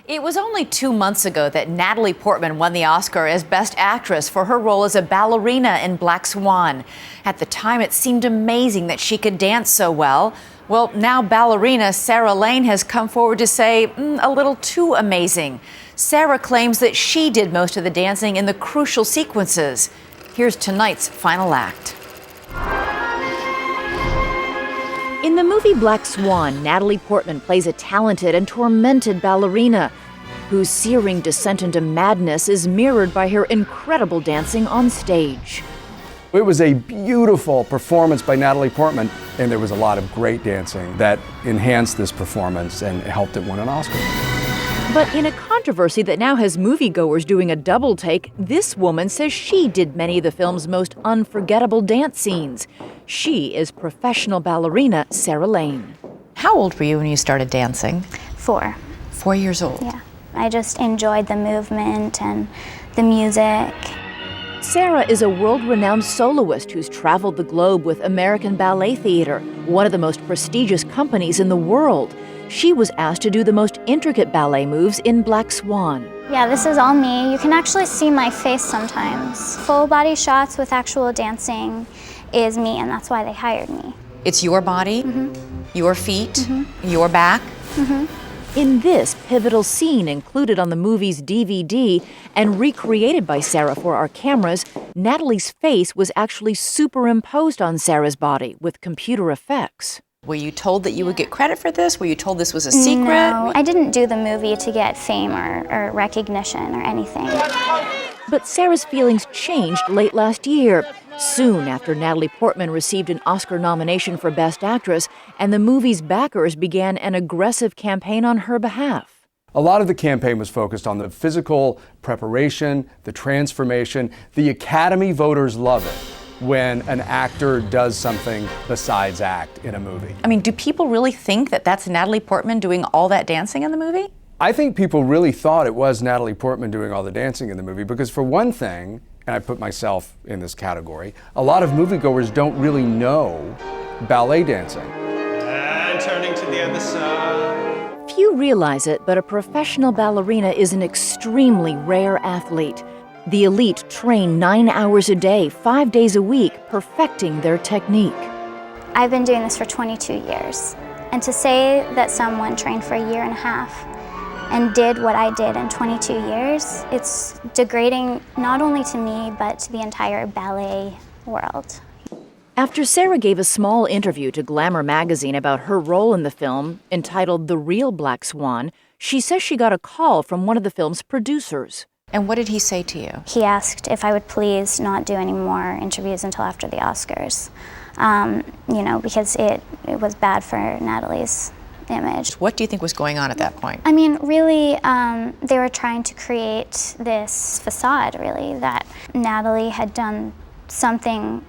It was only 2 months ago that Natalie Portman won the Oscar as Best Actress for her role as a ballerina in Black Swan. At the time, it seemed amazing that she could dance so well. Well, now ballerina Sarah Lane has come forward to say a little too amazing. Sarah claims that she did most of the dancing in the crucial sequences. Here's tonight's final act. In the movie Black Swan, Natalie Portman plays a talented and tormented ballerina whose searing descent into madness is mirrored by her incredible dancing on stage. It was a beautiful performance by Natalie Portman, and there was a lot of great dancing that enhanced this performance and helped it win an Oscar. But in a controversy that now has moviegoers doing a double take, this woman says she did many of the film's most unforgettable dance scenes. She is professional ballerina Sarah Lane. How old were you when you started dancing? 4. 4 years old? Yeah. I just enjoyed the movement and the music. Sarah is a world-renowned soloist who's traveled the globe with American Ballet Theatre, one of the most prestigious companies in the world. She was asked to do the most intricate ballet moves in Black Swan. Yeah, this is all me. You can actually see my face sometimes. Full body shots with actual dancing is me, and that's why they hired me. It's your body, your feet, your back. In this pivotal scene included on the movie's DVD and recreated by Sarah for our cameras, Natalie's face was actually superimposed on Sarah's body with computer effects. Were you told that you would get credit for this? Were you told this was a secret? No, I didn't do the movie to get fame or recognition or anything. But Sarah's feelings changed late last year, soon after Natalie Portman received an Oscar nomination for Best Actress, and the movie's backers began an aggressive campaign on her behalf. A lot of the campaign was focused on the physical preparation, the transformation. The Academy voters love it when an actor does something besides act in a movie. I mean, do people really think that that's Natalie Portman doing all that dancing in the movie? I think people really thought it was Natalie Portman doing all the dancing in the movie because, for one thing, and I put myself in this category, a lot of moviegoers don't really know ballet dancing. And turning to the other side. Few realize it, but a professional ballerina is an extremely rare athlete. The elite train 9 hours a day, 5 days a week, perfecting their technique. I've been doing this for 22 years. And to say that someone trained for a year and a half and did what I did in 22 years, it's degrading not only to me, but to the entire ballet world. After Sarah gave a small interview to Glamour magazine about her role in the film, entitled The Real Black Swan, she says she got a call from one of the film's producers. And what did he say to you? He asked if I would please not do any more interviews until after the Oscars, because it was bad for Natalie's image. What do you think was going on at that point? I mean, really, they were trying to create this facade, really, that Natalie had done something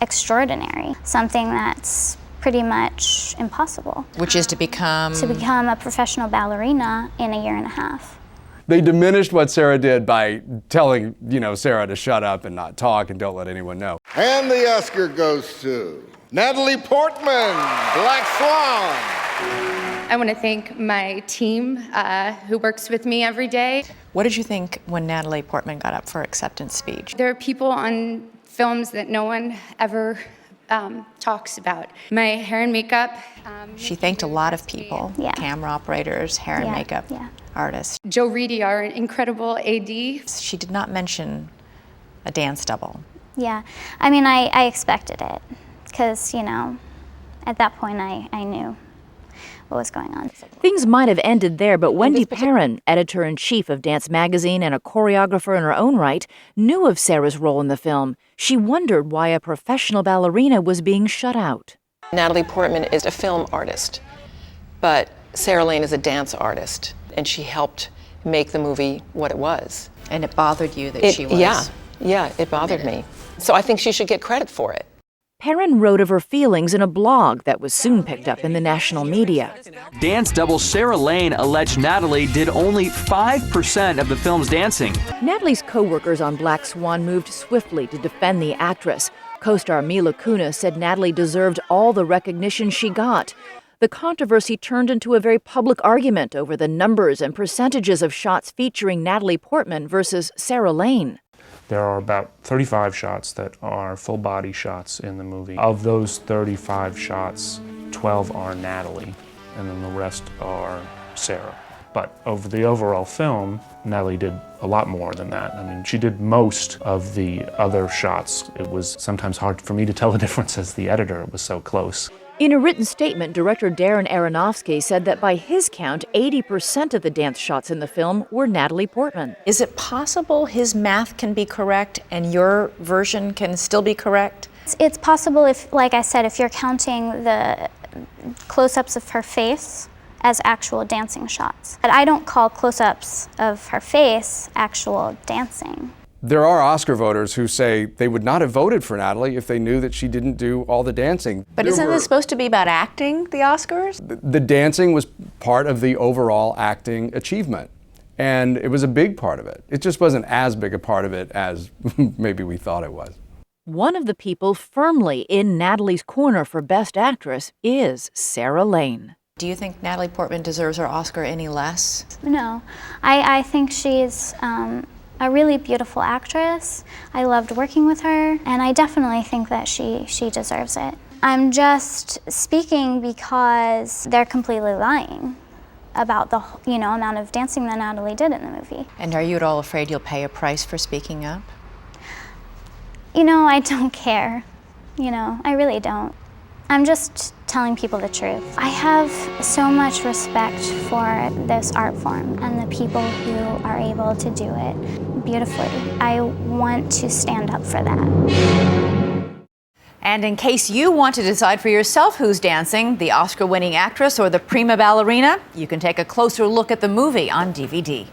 extraordinary, something that's pretty much impossible. Which is to become? To become a professional ballerina in a year and a half. They diminished what Sarah did by telling, Sarah to shut up and not talk and don't let anyone know. And the Oscar goes to Natalie Portman, Black Swan. I want to thank my team who works with me every day. What did you think when Natalie Portman got up for acceptance speech? There are people on films that no one ever talks about. My hair and makeup. She thanked a lot of people, camera operators, hair and makeup artists. Joe Reedy, our incredible AD. She did not mention a dance double. Yeah, I mean, I expected it because, at that point I knew what was going on. Things might have ended there, but Wendy Perrin, editor-in-chief of Dance Magazine and a choreographer in her own right, knew of Sarah's role in the film. She wondered why a professional ballerina was being shut out. Natalie Portman is a film artist, but Sarah Lane is a dance artist, and she helped make the movie what it was. And it bothered you that she was? Yeah, it bothered me. So I think she should get credit for it. Perrin wrote of her feelings in a blog that was soon picked up in the national media. Dance double Sarah Lane alleged Natalie did only 5% of the film's dancing. Natalie's co-workers on Black Swan moved swiftly to defend the actress. Co-star Mila Kunis said Natalie deserved all the recognition she got. the controversy turned into a very public argument over the numbers and percentages of shots featuring Natalie Portman versus Sarah Lane. There are about 35 shots that are full body shots in the movie. Of those 35 shots, 12 are Natalie, and then the rest are Sarah. But over the overall film, Natalie did a lot more than that. I mean, she did most of the other shots. It was sometimes hard for me to tell the difference as the editor. It was so close. In a written statement, director Darren Aronofsky said that by his count, 80% of the dance shots in the film were Natalie Portman. Is it possible his math can be correct and your version can still be correct? It's possible if, like I said, if you're counting the close-ups of her face as actual dancing shots. But I don't call close-ups of her face actual dancing. There are Oscar voters who say they would not have voted for Natalie if they knew that she didn't do all the dancing. But isn't this supposed to be about acting, the Oscars? The dancing was part of the overall acting achievement, and it was a big part of it. It just wasn't as big a part of it as maybe we thought it was. One of the people firmly in Natalie's corner for Best Actress is Sarah Lane. Do you think Natalie Portman deserves her Oscar any less? No, I think she's a really beautiful actress. I loved working with her, and I definitely think that she deserves it. I'm just speaking because they're completely lying about the amount of dancing that Natalie did in the movie. And are you at all afraid you'll pay a price for speaking up? I don't care. I really don't. I'm just telling people the truth. I have so much respect for this art form and the people who are able to do it beautifully. I want to stand up for that. And in case you want to decide for yourself who's dancing, the Oscar-winning actress or the prima ballerina, you can take a closer look at the movie on DVD.